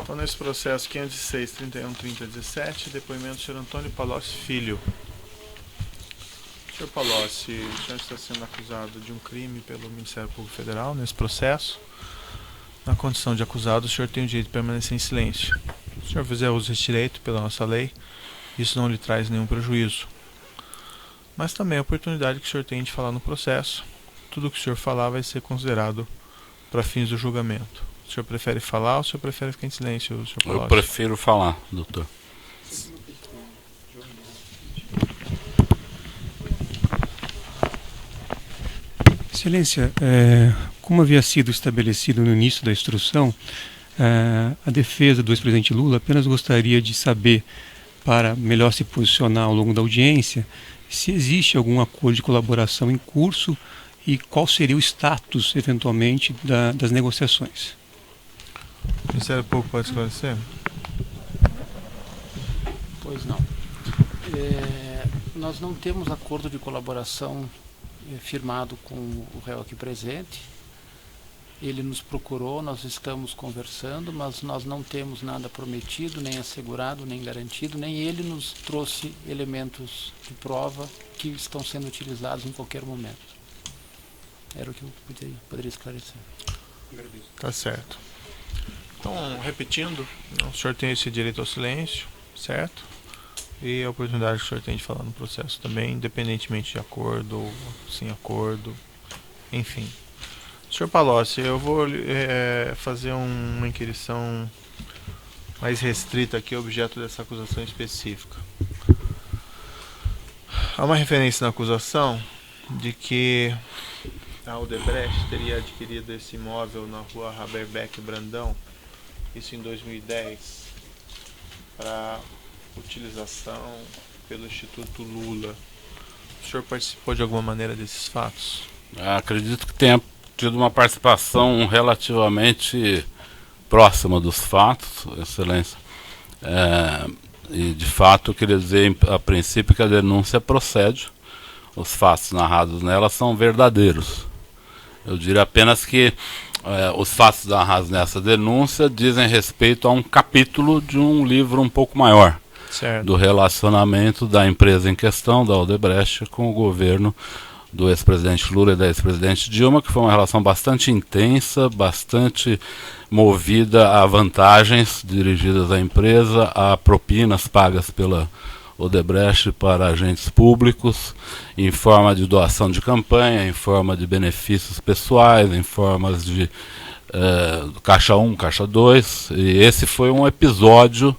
Então, nesse processo 506-31-30-17, depoimento do Sr. Antônio Palocci Filho. Sr. Palocci, o senhor está sendo acusado de um crime pelo Ministério Público Federal nesse processo. Na condição de acusado, o senhor tem o direito de permanecer em silêncio. Se o senhor fizer uso desse direito pela nossa lei, isso não lhe traz nenhum prejuízo. Mas também a oportunidade que o senhor tem de falar no processo. Tudo o que o senhor falar vai ser considerado para fins do julgamento. O senhor prefere falar ou o senhor prefere ficar em silêncio, Sr. Palocci? Eu prefiro falar, doutor. Excelência, como havia sido estabelecido no início da instrução, a defesa do ex-presidente Lula apenas gostaria de saber, para melhor se posicionar ao longo da audiência, se existe algum acordo de colaboração em curso e qual seria o status, eventualmente, das negociações. O Ministério Público pode esclarecer? Pois não. Nós não temos acordo de colaboração firmado com o réu aqui presente. Ele nos procurou, nós estamos conversando, mas nós não temos nada prometido, nem assegurado, nem garantido, nem ele nos trouxe elementos de prova que estão sendo utilizados em qualquer momento. Era o que eu poderia esclarecer. Tá certo. Então, repetindo, o senhor tem esse direito ao silêncio, certo? E a oportunidade que o senhor tem de falar no processo também, independentemente de acordo ou sem acordo, enfim. Sr. Palocci, eu vou fazer uma inquirição mais restrita aqui, objeto dessa acusação específica. Há uma referência na acusação de que a Odebrecht teria adquirido esse imóvel na rua Haberbeck Brandão, isso em 2010, para utilização pelo Instituto Lula. O senhor participou de alguma maneira desses fatos? Acredito que tenha tido uma participação relativamente próxima dos fatos, Excelência. E de fato eu queria dizer a princípio que a denúncia procede. Os fatos narrados nela são verdadeiros. Eu diria apenas que os fatos narrados nessa denúncia dizem respeito a um capítulo de um livro um pouco maior, certo, do relacionamento da empresa em questão, da Odebrecht, com o governo do ex-presidente Lula e da ex-presidente Dilma, que foi uma relação bastante intensa, bastante movida a vantagens dirigidas à empresa, a propinas pagas pela Odebrecht para agentes públicos, em forma de doação de campanha, em forma de benefícios pessoais, em formas de caixa 1, caixa 2, e esse foi um episódio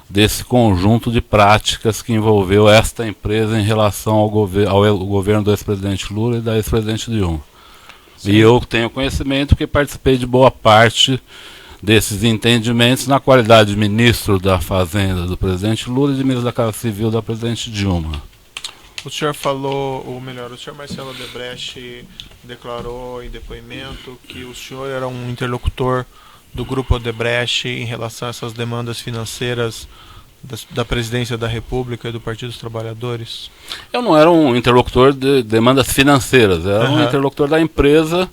desse conjunto de práticas que envolveu esta empresa em relação ao governo do ex-presidente Lula e da ex-presidente Dilma. Sim. E eu tenho conhecimento que participei de boa parte desses entendimentos na qualidade de ministro da Fazenda do presidente Lula e de ministro da Casa Civil da presidente Dilma. O senhor falou, ou melhor, o senhor Marcelo Odebrecht declarou em depoimento que o senhor era um interlocutor do Grupo Odebrecht em relação a essas demandas financeiras da Presidência da República e do Partido dos Trabalhadores. Eu não era um interlocutor de demandas financeiras, era um interlocutor da empresa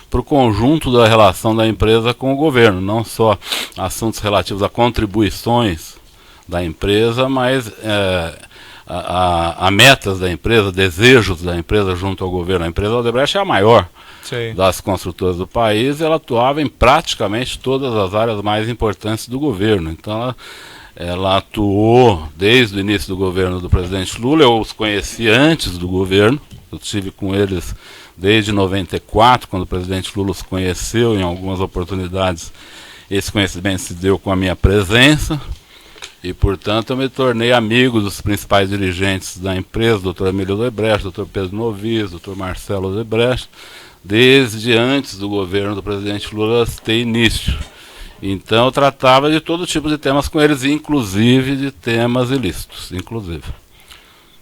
para o conjunto da relação da empresa com o governo, não só assuntos relativos a contribuições da empresa, mas a metas da empresa, desejos da empresa junto ao governo. A empresa Odebrecht é a maior das construtoras do país, e ela atuava em praticamente todas as áreas mais importantes do governo. Então ela atuou desde o início do governo do presidente Lula. Eu os conheci antes do governo, eu estive com eles desde 94, quando o presidente Lula os conheceu em algumas oportunidades. Esse conhecimento se deu com a minha presença, e portanto eu me tornei amigo dos principais dirigentes da empresa, Dr. Emílio Odebrecht, Dr. Pedro Novis, Dr. Marcelo Odebrecht, desde antes do governo do presidente Lula ter início. Então eu tratava de todo tipo de temas com eles, inclusive de temas ilícitos, inclusive.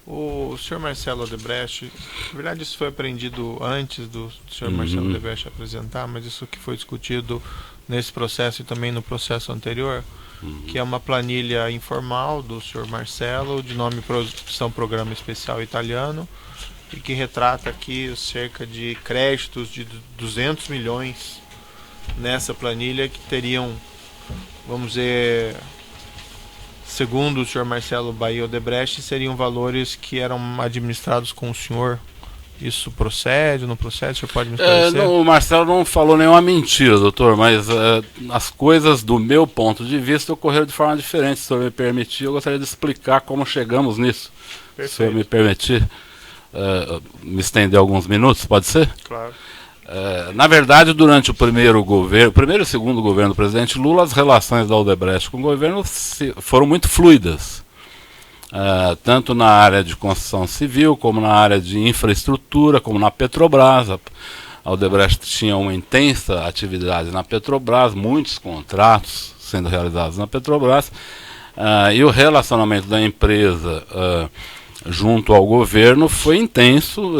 O senhor Marcelo Odebrecht, na verdade isso foi aprendido antes do senhor Marcelo Odebrecht apresentar, mas isso que foi discutido nesse processo e também no processo anterior, que é uma planilha informal do senhor Marcelo, de nome Produção Programa Especial Italiano, e que retrata aqui cerca de créditos de 200 milhões nessa planilha que teriam vamos dizer, segundo o senhor Marcelo Bahia Odebrecht, seriam valores que eram administrados com o senhor. Isso procede, não procede? O senhor pode me esclarecer? O Marcelo não falou nenhuma mentira, doutor, mas as coisas, do meu ponto de vista, ocorreram de forma diferente. Se o senhor me permitir, eu gostaria de explicar como chegamos nisso. Perfeito. Se o senhor me permitir me estender alguns minutos, pode ser? Claro. Na verdade, durante o primeiro e segundo governo do presidente Lula, as relações da Odebrecht com o governo foram muito fluidas. Tanto na área de construção civil, como na área de infraestrutura, como na Petrobras. A Odebrecht tinha uma intensa atividade na Petrobras, muitos contratos sendo realizados na Petrobras, e o relacionamento da empresa junto ao governo foi intenso,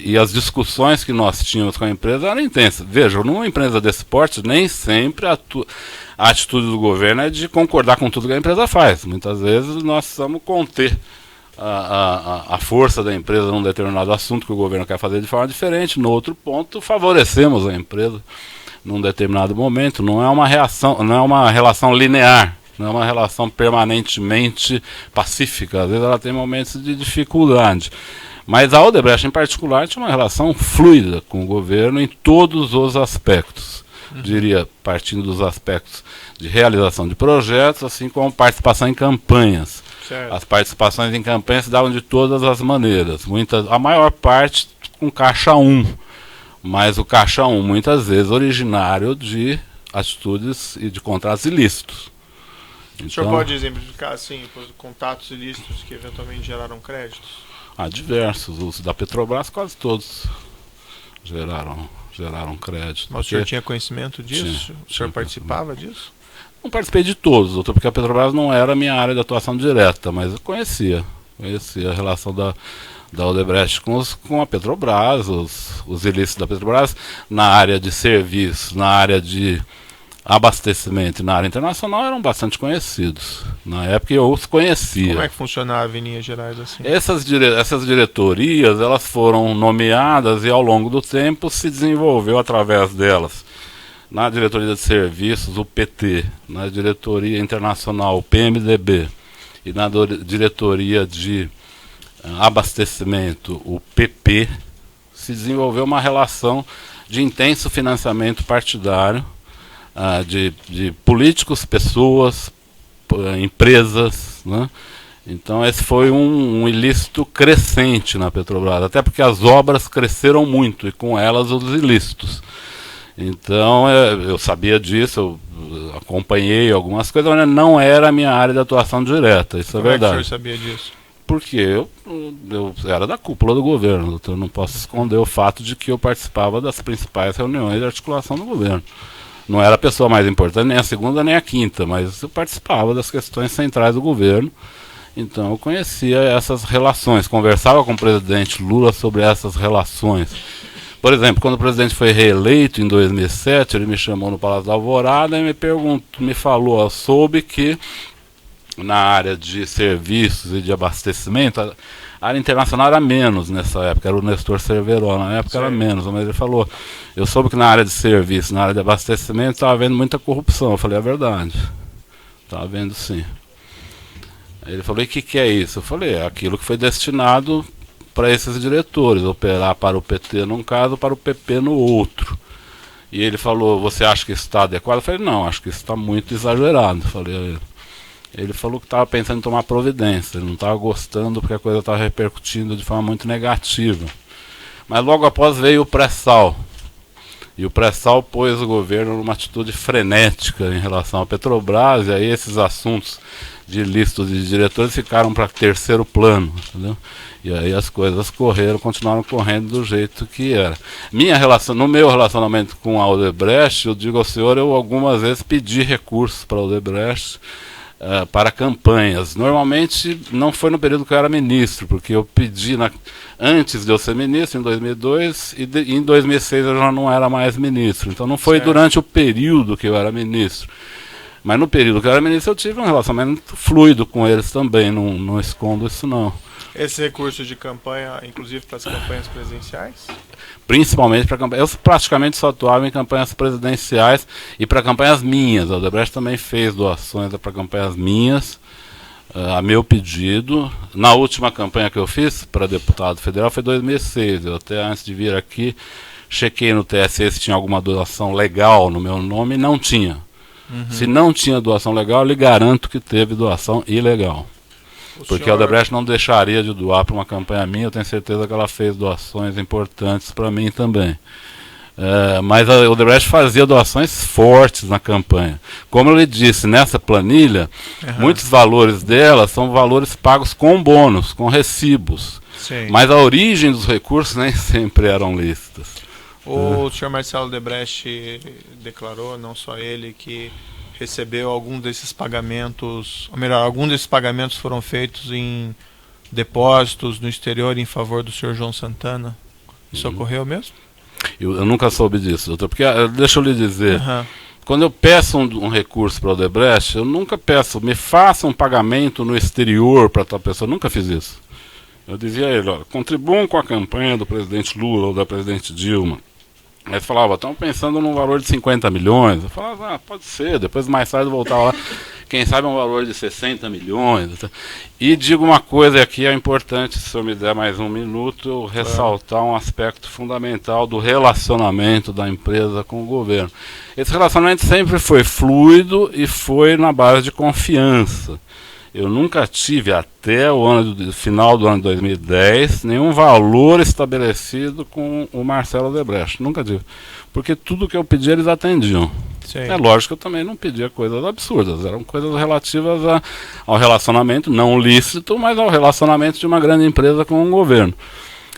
e as discussões que nós tínhamos com a empresa eram intensas. Veja, numa empresa desse porte, nem sempre a atitude do governo é de concordar com tudo que a empresa faz. Muitas vezes nós precisamos conter a força da empresa num determinado assunto que o governo quer fazer de forma diferente. No outro ponto, favorecemos a empresa num determinado momento. Não é uma relação linear. Não é uma relação permanentemente pacífica. Às vezes ela tem momentos de dificuldade. Mas a Odebrecht, em particular, tinha uma relação fluida com o governo em todos os aspectos. Diria, partindo dos aspectos de realização de projetos, assim como participação em campanhas. Certo. As participações em campanhas se davam de todas as maneiras. A maior parte com caixa 1. Mas o caixa 1, muitas vezes, originário de atitudes e de contratos ilícitos. O senhor pode exemplificar, assim, os contatos ilícitos que eventualmente geraram créditos? Diversos. Os da Petrobras, quase todos geraram crédito. Mas o senhor tinha conhecimento disso? O senhor participava disso? Não participei de todos, doutor, porque a Petrobras não era a minha área de atuação direta, mas eu conhecia a relação da Odebrecht com a Petrobras, os ilícitos da Petrobras, na área de serviços, na área de abastecimento e na área internacional eram bastante conhecidos. Na época eu os conhecia. Como é que funcionava em linhas gerais assim? Essas diretorias, elas foram nomeadas e ao longo do tempo se desenvolveu através delas. Na diretoria de serviços, o PT, na diretoria internacional, o PMDB, e na diretoria de abastecimento, o PP, se desenvolveu uma relação de intenso financiamento partidário, de políticos, pessoas, empresas, né? Então esse foi um ilícito crescente na Petrobras, até porque as obras cresceram muito e com elas os ilícitos. Então eu sabia disso, eu acompanhei algumas coisas, mas não era a minha área de atuação direta, isso é verdade. Como é que o senhor sabia disso? Porque eu era da cúpula do governo, então eu não posso esconder o fato de que eu participava das principais reuniões de articulação do governo. Não era a pessoa mais importante, nem a segunda nem a quinta, mas eu participava das questões centrais do governo. Então eu conhecia essas relações, conversava com o presidente Lula sobre essas relações. Por exemplo, quando o presidente foi reeleito em 2007, ele me chamou no Palácio da Alvorada e me falou, eu soube que na área de serviços e de abastecimento, a área internacional era menos nessa época, era o Nestor Cerveró, na época era menos, mas ele falou, eu soube que na área de serviço, na área de abastecimento, estava havendo muita corrupção. Eu falei, é verdade, estava havendo sim. Aí ele falou, e o que é isso? Eu falei, é aquilo que foi destinado para esses diretores, operar para o PT num caso, para o PP no outro. E ele falou, você acha que isso está adequado? Eu falei, não, acho que isso está muito exagerado. Eu falei, ele falou que estava pensando em tomar providência, ele não estava gostando porque a coisa estava repercutindo de forma muito negativa. Mas logo após veio o pré-sal. E o pré-sal pôs o governo numa atitude frenética em relação à Petrobras, e aí esses assuntos de listas de diretores ficaram para terceiro plano, entendeu? E aí as coisas continuaram correndo do jeito que era. No meu relacionamento com a Odebrecht, eu digo ao senhor, eu algumas vezes pedi recursos para a Odebrecht, para campanhas. Normalmente não foi no período que eu era ministro, porque eu pedi antes de eu ser ministro, em 2002, e em 2006 eu já não era mais ministro. Então não foi durante o período que eu era ministro. Mas no período que eu era ministro eu tive um relacionamento fluido com eles também, não escondo isso não. Esse recurso de campanha, inclusive para as campanhas presidenciais? Principalmente para campanhas. Eu praticamente só atuava em campanhas presidenciais e para campanhas minhas. A Odebrecht também fez doações para campanhas minhas, a meu pedido. Na última campanha que eu fiz para deputado federal foi em 2006. Eu até antes de vir aqui chequei no TSE se tinha alguma doação legal no meu nome e não tinha. Se não tinha doação legal, eu lhe garanto que teve doação ilegal. Porque a Odebrecht não deixaria de doar para uma campanha minha, eu tenho certeza que ela fez doações importantes para mim também. Mas a Odebrecht fazia doações fortes na campanha. Como eu lhe disse, nessa planilha, muitos valores dela são valores pagos com bônus, com recibos. Sim. Mas a origem dos recursos nem sempre eram lícitas. O senhor Marcelo Odebrecht declarou, não só ele, que recebeu algum desses pagamentos, ou melhor, algum desses pagamentos foram feitos em depósitos no exterior em favor do senhor João Santana. Isso ocorreu mesmo? Eu nunca soube disso, doutor, porque deixa eu lhe dizer, quando eu peço um recurso para o Odebrecht, eu nunca peço, me faça um pagamento no exterior para tal pessoa, eu nunca fiz isso. Eu dizia a ele, olha, contribuam com a campanha do presidente Lula ou da presidente Dilma. Aí falava, estão pensando num valor de 50 milhões. Eu falava, pode ser, depois mais tarde eu voltava lá, quem sabe um valor de 60 milhões. E digo uma coisa aqui, é importante, se o senhor me der mais um minuto, eu ressaltar um aspecto fundamental do relacionamento da empresa com o governo. Esse relacionamento sempre foi fluido e foi na base de confiança. Eu nunca tive, até o final do ano de 2010, nenhum valor estabelecido com o Marcelo Odebrecht. Nunca tive. Porque tudo que eu pedia, eles atendiam. Sim. É lógico que eu também não pedia coisas absurdas. Eram coisas relativas ao relacionamento, não lícito, mas ao relacionamento de uma grande empresa com o governo.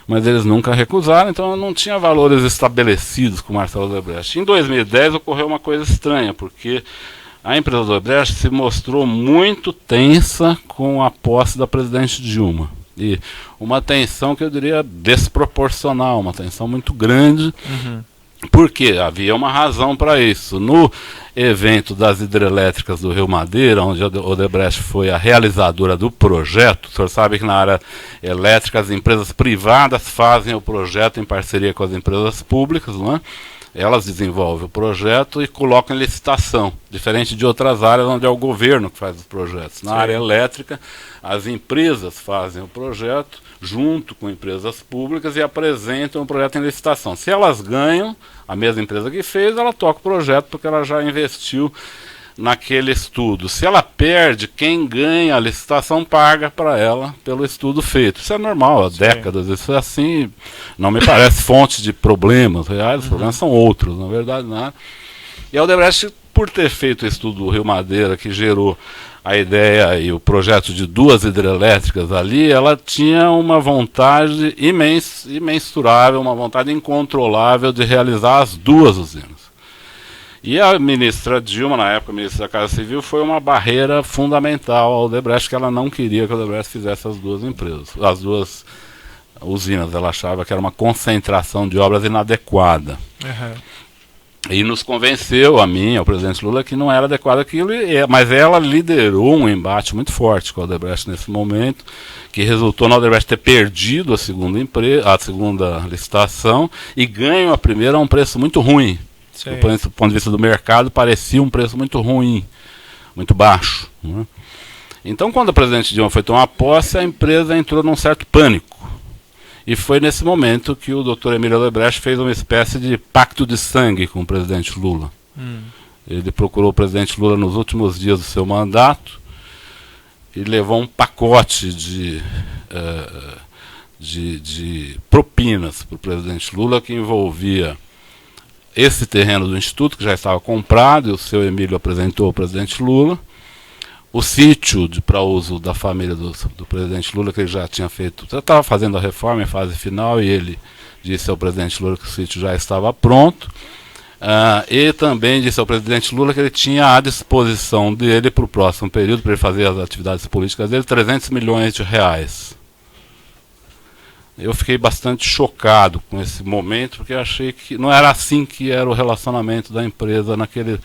Mas eles nunca recusaram, então eu não tinha valores estabelecidos com o Marcelo Odebrecht. Em 2010 ocorreu uma coisa estranha, porque a empresa do Odebrecht se mostrou muito tensa com a posse da presidente Dilma. E uma tensão que eu diria desproporcional, uma tensão muito grande, porque havia uma razão para isso. No evento das hidrelétricas do Rio Madeira, onde a Odebrecht foi a realizadora do projeto, o senhor sabe que na área elétrica as empresas privadas fazem o projeto em parceria com as empresas públicas, não é? Elas desenvolvem o projeto e colocam em licitação, diferente de outras áreas onde é o governo que faz os projetos. Na área elétrica, as empresas fazem o projeto junto com empresas públicas e apresentam o projeto em licitação. Se elas ganham, a mesma empresa que fez, ela toca o projeto porque ela já investiu naquele estudo. Se ela perde, quem ganha a licitação paga para ela pelo estudo feito. Isso é normal, há décadas, isso é assim, não me parece fonte de problemas reais, os problemas são outros, na verdade, não é? E a Odebrecht, por ter feito o estudo do Rio Madeira, que gerou a ideia e o projeto de 2 hidrelétricas ali, ela tinha uma vontade imensurável, uma vontade incontrolável de realizar as 2 usinas. E a ministra Dilma, na época, ministra da Casa Civil, foi uma barreira fundamental ao Odebrecht, que ela não queria que o Odebrecht fizesse as 2 empresas, as 2 usinas. Ela achava que era uma concentração de obras inadequada. E nos convenceu, a mim, ao presidente Lula, que não era adequado aquilo, mas ela liderou um embate muito forte com a Odebrecht nesse momento, que resultou na Odebrecht ter perdido a segunda licitação e ganho a primeira a um preço muito ruim. Do ponto de vista do mercado, parecia um preço muito ruim, muito baixo. Né? Então, quando a presidente Dilma foi tomar posse, a empresa entrou num certo pânico. E foi nesse momento que o Dr. Emílio Odebrecht fez uma espécie de pacto de sangue com o presidente Lula. Ele procurou o presidente Lula nos últimos dias do seu mandato e levou um pacote de propinas para o presidente Lula, que envolvia esse terreno do Instituto, que já estava comprado, e o seu Emílio apresentou ao presidente Lula, o sítio para uso da família do presidente Lula, que ele já tinha feito, já estava fazendo a reforma em fase final, e ele disse ao presidente Lula que o sítio já estava pronto, e também disse ao presidente Lula que ele tinha à disposição dele para o próximo período, para ele fazer as atividades políticas dele, 300 milhões de reais. Eu fiquei bastante chocado com esse momento, porque eu achei que não era assim que era o relacionamento da empresa naquele...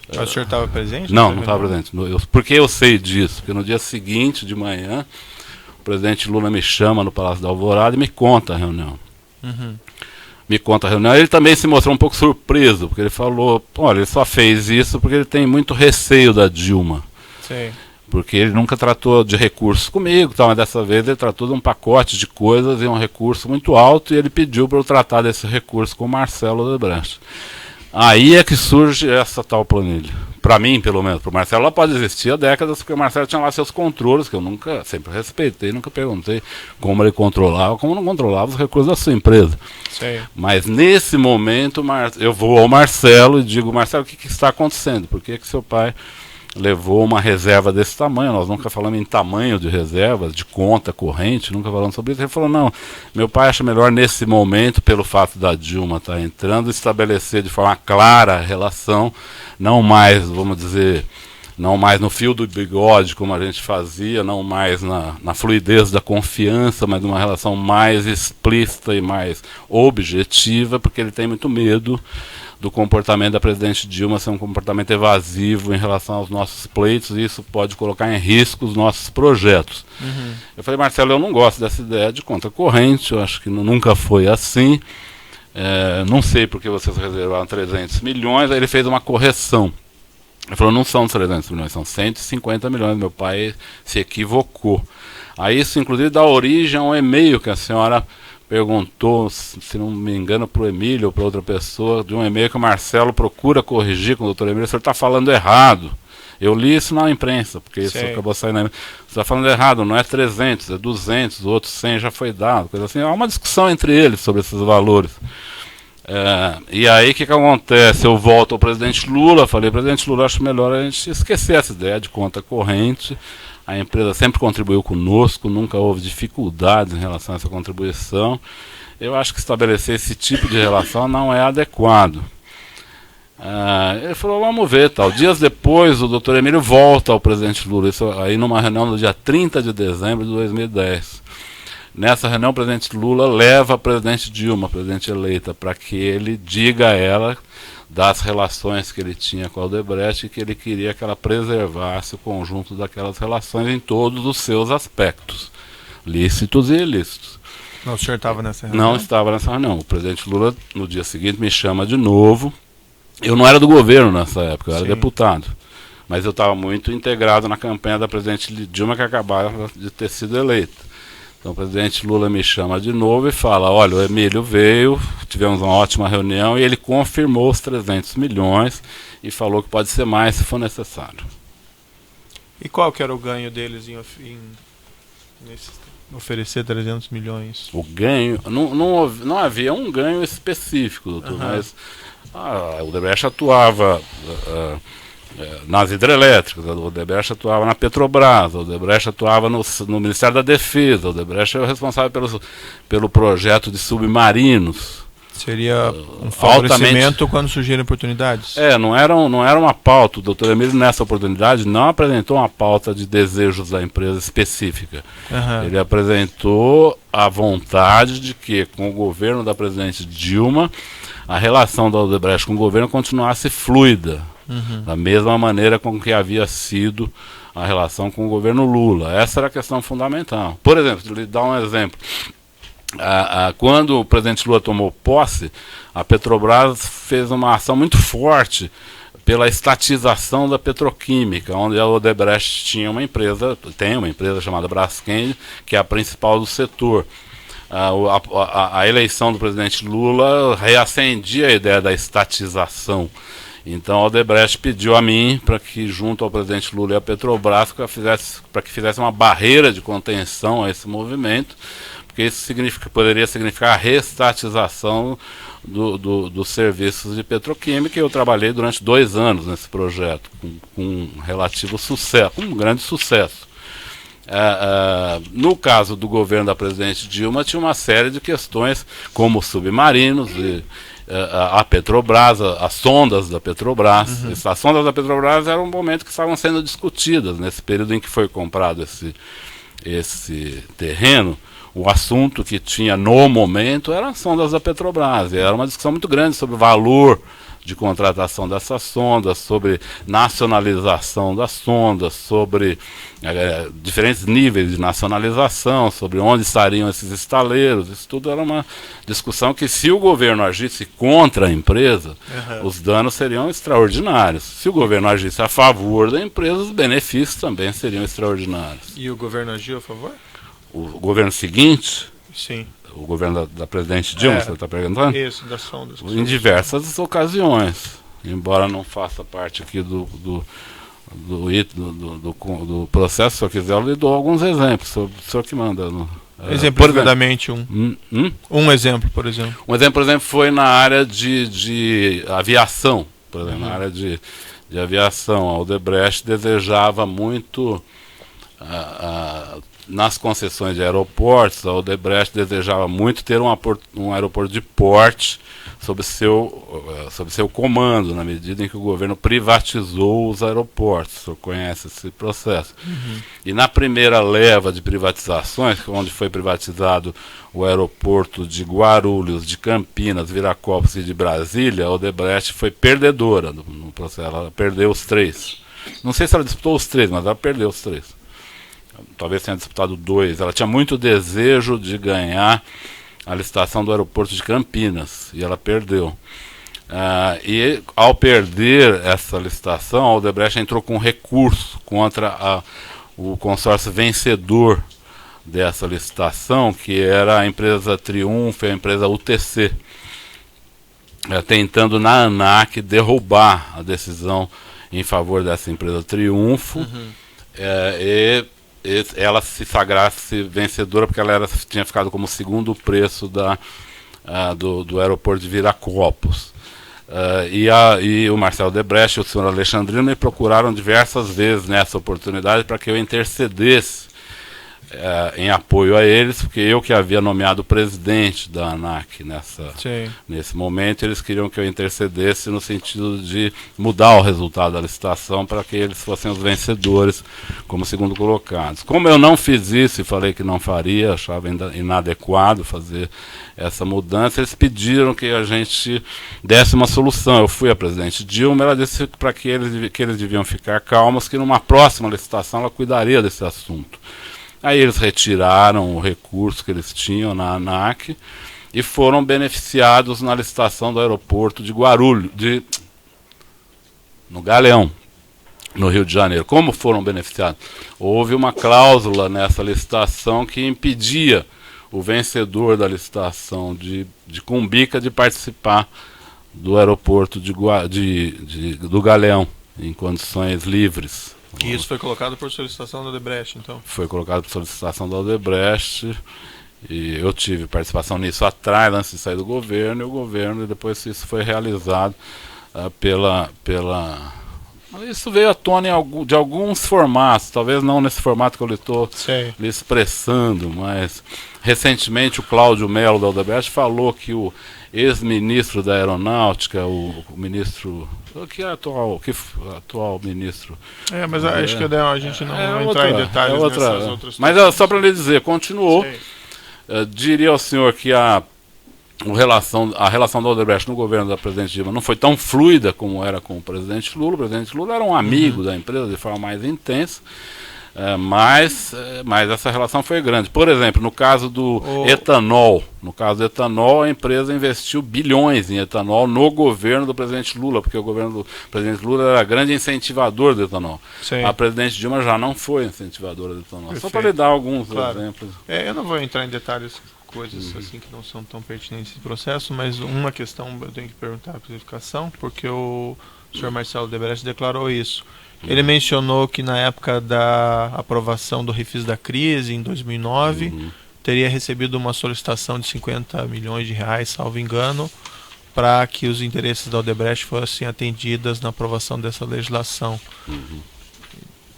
O senhor estava presente? Não estava presente. Porque eu sei disso, porque no dia seguinte de manhã, presidente Lula me chama no Palácio da Alvorada e me conta a reunião. Uhum. Me conta a reunião. Ele também se mostrou um pouco surpreso, porque ele falou, olha, ele só fez isso porque ele tem muito receio da Dilma. Sei. Porque ele nunca tratou de recursos comigo, tal, mas dessa vez ele tratou de um pacote de coisas e um recurso muito alto, e ele pediu para eu tratar desse recurso com o Marcelo Odebrecht. Aí é que surge essa tal planilha. Para mim, pelo menos. Para o Marcelo ela pode existir há décadas, porque o Marcelo tinha lá seus controles, que eu nunca, sempre respeitei, nunca perguntei como ele controlava, como não controlava os recursos da sua empresa. Sei. Mas nesse momento eu vou ao Marcelo e digo, Marcelo, o que está acontecendo? Por que seu pai levou uma reserva desse tamanho? Nós nunca falamos em tamanho de reservas, de conta corrente, nunca falamos sobre isso. Ele falou, não, meu pai acha melhor nesse momento, pelo fato da Dilma estar entrando, estabelecer de forma clara a relação, não mais, vamos dizer, não mais no fio do bigode, como a gente fazia, não mais na fluidez da confiança, mas numa relação mais explícita e mais objetiva, porque ele tem muito medo do comportamento da presidente Dilma ser um comportamento evasivo em relação aos nossos pleitos, e isso pode colocar em risco os nossos projetos. Uhum. Eu falei, Marcelo, eu não gosto dessa ideia de conta corrente, eu acho que nunca foi assim, não sei porque vocês reservaram 300 milhões, aí ele fez uma correção. Ele falou, não são 300 milhões, são 150 milhões, meu pai se equivocou. Aí isso, inclusive, dá origem a um e-mail que a senhora perguntou, se não me engano, para o Emílio ou para outra pessoa, de um e-mail que o Marcelo procura corrigir com o doutor Emílio, o senhor está falando errado. Eu li isso na imprensa, porque isso acabou saindo na imprensa. Você está falando errado, não é 300, é 200, o outro 100 já foi dado, coisa assim. Há uma discussão entre eles sobre esses valores. E aí o que acontece? Eu volto ao presidente Lula, falei, presidente Lula, acho melhor a gente esquecer essa ideia de conta corrente. A empresa sempre contribuiu conosco, nunca houve dificuldades em relação a essa contribuição. Eu acho que estabelecer esse tipo de relação não é adequado. Ele falou, vamos ver, tal. Dias depois, o doutor Emílio volta ao presidente Lula, isso aí numa reunião no dia 30 de dezembro de 2010. Nessa reunião, o presidente Lula leva a presidente Dilma, a presidente eleita, para que ele diga a ela das relações que ele tinha com a Odebrecht e que ele queria que ela preservasse o conjunto daquelas relações em todos os seus aspectos, lícitos e ilícitos. Não, o senhor estava nessa reunião? Não estava nessa reunião. O presidente Lula, no dia seguinte, me chama de novo. Eu não era do governo nessa época, eu era deputado. Mas eu estava muito integrado na campanha da presidente Dilma, que acabava de ter sido eleita. Então o presidente Lula me chama de novo e fala, olha, o Emílio veio, tivemos uma ótima reunião e ele confirmou os 300 milhões e falou que pode ser mais se for necessário. E qual que era o ganho deles em oferecer 300 milhões? O ganho, não havia um ganho específico, doutor, mas o Odebrecht atuava nas hidrelétricas, o Odebrecht atuava na Petrobras, o Odebrecht atuava no Ministério da Defesa, o Odebrecht era responsável pelo projeto de submarinos. Seria um favorecimento quando surgirem oportunidades? Não era uma pauta. O doutor Emílio, nessa oportunidade, não apresentou uma pauta de desejos da empresa específica. Ele apresentou a vontade de que, com o governo da presidente Dilma, a relação da Odebrecht com o governo continuasse fluida, da mesma maneira com que havia sido a relação com o governo Lula. Essa era a questão fundamental. Por exemplo, lhe dar um exemplo. Quando o presidente Lula tomou posse, a Petrobras fez uma ação muito forte pela estatização da petroquímica, onde a Odebrecht tem uma empresa chamada Braskem, que é a principal do setor. A eleição do presidente Lula reacendia a ideia da estatização. Então a Odebrecht pediu a mim para que, junto ao presidente Lula e a Petrobras, para que fizesse uma barreira de contenção a esse movimento, porque isso poderia significar a reestatização dos serviços de petroquímica, e eu trabalhei durante 2 anos nesse projeto, com relativo sucesso, com um grande sucesso. No caso do governo da presidente Dilma, tinha uma série de questões, como submarinos, a Petrobras, as sondas da Petrobras. As sondas da Petrobras eram um momento que estavam sendo discutidas, nesse período em que foi comprado esse terreno. O assunto que tinha no momento eram as sondas da Petrobras. E era uma discussão muito grande sobre o valor de contratação dessas sondas, sobre nacionalização das sondas, sobre diferentes níveis de nacionalização, sobre onde estariam esses estaleiros. Isso tudo era uma discussão que, se o governo agisse contra a empresa, os danos seriam extraordinários. Se o governo agisse a favor da empresa, os benefícios também seriam extraordinários. E o governo agiu a favor? O governo seguinte, Sim. o governo da presidente Dilma, você está perguntando? Isso, das sondas. Em diversas ocasiões, embora não faça parte aqui do processo. Se eu quiser, eu lhe dou alguns exemplos. O senhor que manda. Exemplificadamente um exemplo, por exemplo. Um exemplo, por exemplo, foi na área de aviação. Por exemplo, na área de aviação, a Odebrecht desejava muito, nas concessões de aeroportos, a Odebrecht desejava muito ter um aeroporto de porte sob seu comando, na medida em que o governo privatizou os aeroportos. O senhor conhece esse processo. E na primeira leva de privatizações, onde foi privatizado o aeroporto de Guarulhos, de Campinas, Viracopos e de Brasília, a Odebrecht foi perdedora no processo. Ela perdeu os 3. Não sei se ela disputou os 3, mas ela perdeu os 3. Talvez tenha disputado 2. Ela tinha muito desejo de ganhar a licitação do aeroporto de Campinas, e ela perdeu. E ao perder essa licitação, a Odebrecht entrou com recurso contra o consórcio vencedor dessa licitação, que era a empresa Triunfo e a empresa UTC, tentando na ANAC derrubar a decisão em favor dessa empresa Triunfo, e ela se sagrasse vencedora, porque ela tinha ficado como segundo preço do aeroporto de Viracopos. E o Marcelo Odebrecht e o senhor Alexandrino me procuraram diversas vezes nessa oportunidade para que eu intercedesse em apoio a eles, porque eu que havia nomeado o presidente da ANAC nesse momento, eles queriam que eu intercedesse no sentido de mudar o resultado da licitação para que eles fossem os vencedores como segundo colocados. Como eu não fiz isso e falei que não faria, achava inadequado fazer essa mudança, eles pediram que a gente desse uma solução. Eu fui a presidente Dilma, ela disse para que eles deviam ficar calmos, que numa próxima licitação ela cuidaria desse assunto. Aí eles retiraram o recurso que eles tinham na ANAC e foram beneficiados na licitação do aeroporto de Guarulhos, no Galeão, no Rio de Janeiro. Como foram beneficiados? Houve uma cláusula nessa licitação que impedia o vencedor da licitação de Cumbica de participar do aeroporto do Galeão em condições livres. E isso foi colocado por solicitação da Odebrecht, então? Foi colocado por solicitação da Odebrecht, e eu tive participação nisso atrás, antes de sair do governo, e depois isso foi realizado Isso veio à tona de alguns formatos, talvez não nesse formato que eu estou lhe expressando, mas recentemente o Cláudio Melo da Odebrecht falou que o ex-ministro da Aeronáutica, o ministro... que é atual ministro. Mas acho que a gente não vai entrar em detalhes nessas outras. Mas só para lhe dizer, continuou. Diria ao senhor que a relação da Odebrecht no governo da presidente Dilma não foi tão fluida como era com o presidente Lula. O presidente Lula era um amigo da empresa de forma mais intensa. Mas essa relação foi grande. Por exemplo, no caso do etanol, a empresa investiu bilhões em etanol no governo do presidente Lula, porque o governo do presidente Lula era grande incentivador do etanol. A presidente Dilma já não foi incentivadora do etanol. Perfeito. Só para lhe dar alguns exemplos. Eu não vou entrar em detalhes, coisas assim que não são tão pertinentes nesse processo, mas uma questão eu tenho que perguntar para a clarificação, porque o senhor Marcelo Odebrecht declarou isso. Ele mencionou que na época da aprovação do refis da crise, em 2009, teria recebido uma solicitação de 50 milhões de reais, salvo engano, para que os interesses da Odebrecht fossem atendidos na aprovação dessa legislação.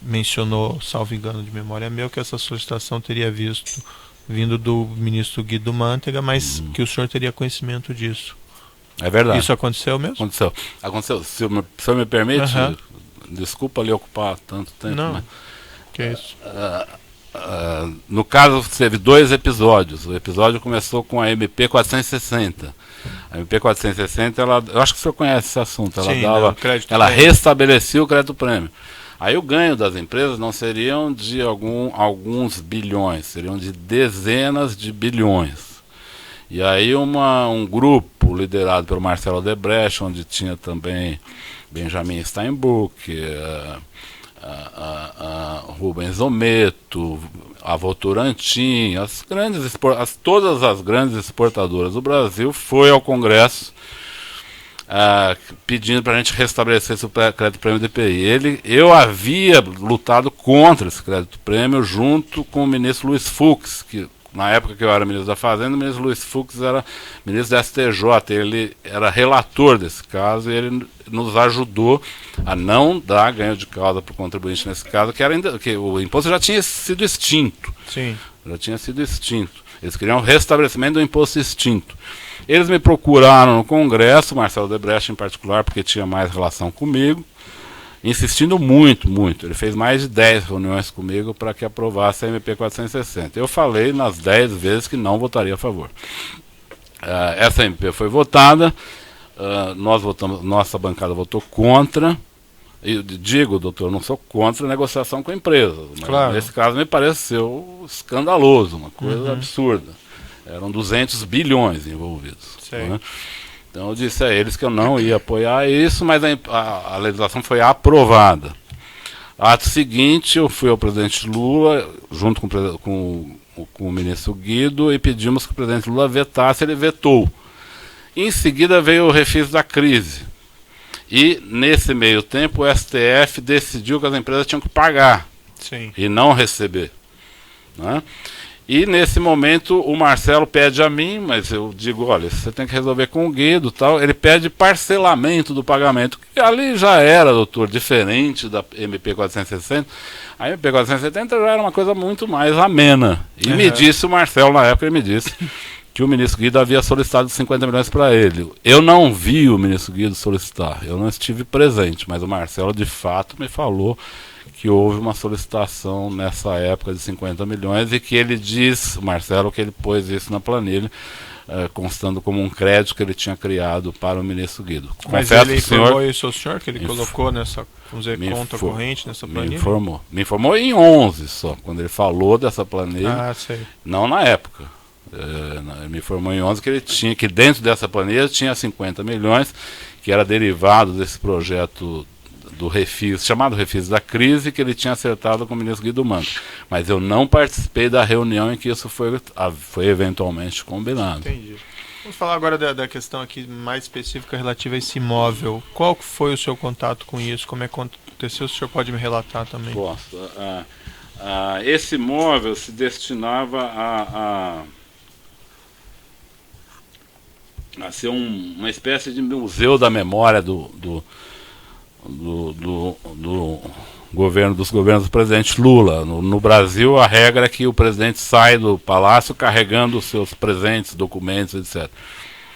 Mencionou, salvo engano de memória meu, que essa solicitação teria vindo do ministro Guido Mantega, mas que o senhor teria conhecimento disso. É verdade. Isso aconteceu mesmo? Aconteceu. Se o senhor me permite... Desculpa lhe ocupar tanto tempo. Não, que é isso. no caso, teve 2 episódios. O episódio começou com a MP 460. A MP 460, eu acho que o senhor conhece esse assunto. Ela Sim, ela restabelecia o crédito prêmio. Aí o ganho das empresas não seriam de alguns bilhões, seriam de dezenas de bilhões. E aí um grupo liderado pelo Marcelo Odebrecht, onde tinha também Benjamin Steinbuch, Rubens Ometo, a Votorantim, todas as grandes exportadoras do Brasil, foi ao Congresso pedindo para a gente restabelecer esse crédito prêmio DPI. Eu havia lutado contra esse crédito prêmio junto com o ministro Luiz Fux, que na época que eu era ministro da Fazenda, o ministro Luiz Fux era ministro da STJ, ele era relator desse caso e ele nos ajudou a não dar ganho de causa para o contribuinte nesse caso, que o imposto já tinha sido extinto. Sim. Já tinha sido extinto. Eles queriam o restabelecimento do imposto extinto. Eles me procuraram no Congresso, Marcelo Odebrecht em particular, porque tinha mais relação comigo, insistindo muito. Ele fez mais de 10 reuniões comigo para que aprovasse a MP 460. Eu falei nas 10 vezes que não votaria a favor. Essa MP foi votada, nossa bancada votou contra. Eu digo, doutor, não sou contra a negociação com empresas, mas claro, nesse caso me pareceu escandaloso, uma coisa absurda. Eram 200 bilhões envolvidos. Né? Então eu disse a eles que eu não ia apoiar isso, mas a legislação foi aprovada. Ato seguinte, eu fui ao presidente Lula, junto com o ministro Guido, e pedimos que o presidente Lula vetasse, ele vetou. Em seguida veio o refis da crise. E, nesse meio tempo, o STF decidiu que as empresas tinham que pagar. Sim. E não receber. Né? E, nesse momento, o Marcelo pede a mim, mas eu digo, olha, você tem que resolver com o Guido, tal. Ele pede parcelamento do pagamento, que ali já era, doutor, diferente da MP 460. A MP 470 já era uma coisa muito mais amena. E me disse o Marcelo, na época, ele me disse que o ministro Guido havia solicitado 50 milhões para ele. Eu não vi o ministro Guido solicitar, eu não estive presente, mas o Marcelo de fato me falou que houve uma solicitação nessa época de 50 milhões e que ele diz, o Marcelo, que ele pôs isso na planilha, constando como um crédito que ele tinha criado para o ministro Guido. Mas confesso, ele senhor, informou isso ao senhor, que ele colocou nessa, vamos dizer, conta corrente nessa planilha? Me informou em 11 só, quando ele falou dessa planilha, não na época. Ele me informou em 11 que ele tinha, que dentro dessa planilha tinha 50 milhões, que era derivado desse projeto do refis, chamado refis da crise, que ele tinha acertado com o ministro Guido Mantega. Mas eu não participei da reunião em que isso foi eventualmente combinado. Entendi. Vamos falar agora da questão aqui mais específica relativa a esse imóvel. Qual foi o seu contato com isso? Como é que aconteceu? O senhor pode me relatar também? Posso. Esse imóvel se destinava a ser uma espécie de museu da memória dos governos do presidente Lula. No Brasil, a regra é que o presidente sai do palácio carregando os seus presentes, documentos, etc.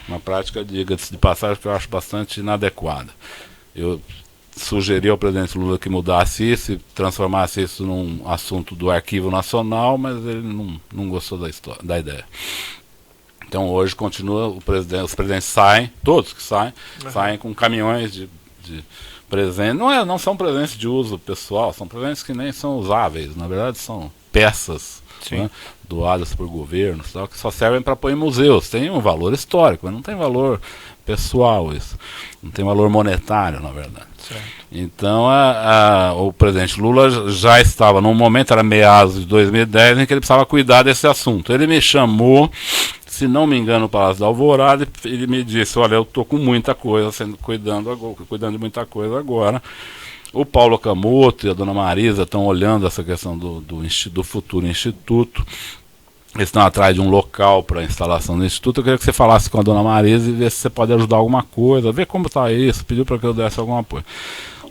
Uma prática, diga-se de passagem, que eu acho bastante inadequada. Eu sugeri ao presidente Lula que mudasse isso e transformasse isso num assunto do Arquivo Nacional, mas ele não gostou da ideia. Então hoje continua, os presidentes saem, todos que saem com caminhões de presentes. Não são presentes de uso pessoal, são presentes que nem são usáveis, na verdade são peças, né, doadas por governos, tal, que só servem para pôr em museus. Tem um valor histórico, mas não tem valor pessoal isso. Não tem valor monetário, na verdade. Certo. Então o presidente Lula já estava, num momento, era meados de 2010, em que ele precisava cuidar desse assunto. Ele me chamou, se não me engano, no Palácio da Alvorada, ele me disse, olha, eu estou com muita coisa, cuidando de muita coisa agora. O Paulo Camoto e a dona Marisa estão olhando essa questão do futuro instituto. Eles estão atrás de um local para a instalação do instituto. Eu queria que você falasse com a dona Marisa e ver se você pode ajudar alguma coisa, ver como está isso, pediu para que eu desse alguma coisa.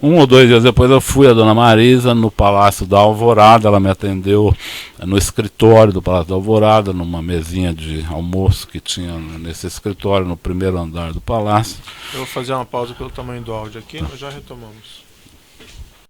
1 ou 2 dias depois eu fui a dona Marisa no Palácio da Alvorada, ela me atendeu no escritório do Palácio da Alvorada, numa mesinha de almoço que tinha nesse escritório, no primeiro andar do palácio. Eu vou fazer uma pausa pelo tamanho do áudio aqui, nós já retomamos.